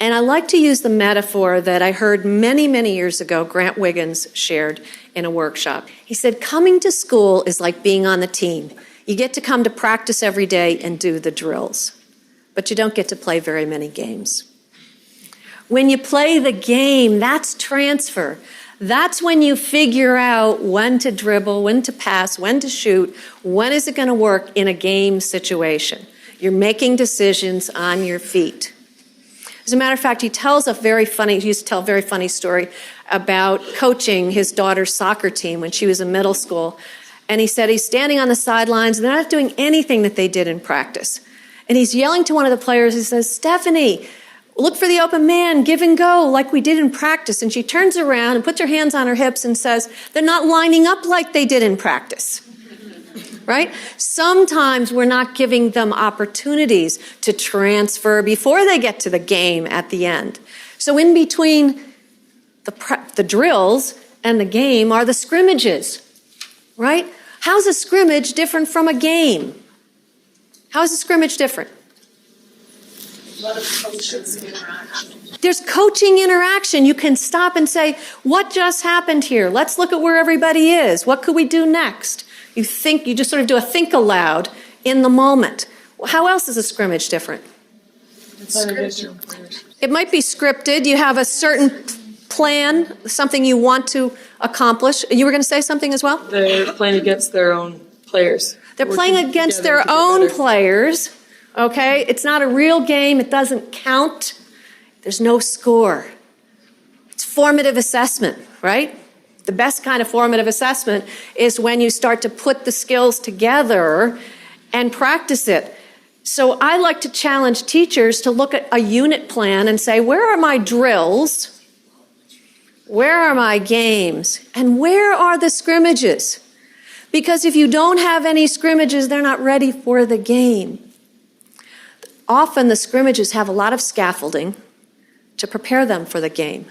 And I like to use the metaphor that I heard many, many years ago Grant Wiggins shared in a workshop. He said, coming to school is like being on the team. You get to come to practice every day and do the drills, but you don't get to play very many games. When you play the game, that's transfer. That's when you figure out when to dribble, when to pass, when to shoot, when is it going to work in a game situation. You're making decisions on your feet. As a matter of fact, he used to tell a very funny story about coaching his daughter's soccer team when she was in middle school. And he said he's standing on the sidelines, and they're not doing anything that they did in practice. And he's yelling to one of the players, he says, Stephanie, look for the open man, give and go like we did in practice. And she turns around and puts her hands on her hips and says, they're not lining up like they did in practice. Right? Sometimes we're not giving them opportunities to transfer before they get to the game at the end. So in between the drills and the game are the scrimmages, right? How's a scrimmage different from a game? How is a scrimmage different? A lot of coaches interaction. There's coaching interaction. You can stop and say, what just happened here? Let's look at where everybody is. What could we do next? You just sort of do a think aloud in the moment. How else is a scrimmage different? It might be scripted. You have a certain plan, something you want to accomplish. You were going to say something as well? They're playing against their own players. They're playing against their own players, okay? It's not a real game. It doesn't count. There's no score. It's formative assessment, right? The best kind of formative assessment is when you start to put the skills together and practice it. So I like to challenge teachers to look at a unit plan and say, where are my drills? Where are my games? And where are the scrimmages? Because if you don't have any scrimmages, they're not ready for the game. Often the scrimmages have a lot of scaffolding to prepare them for the game.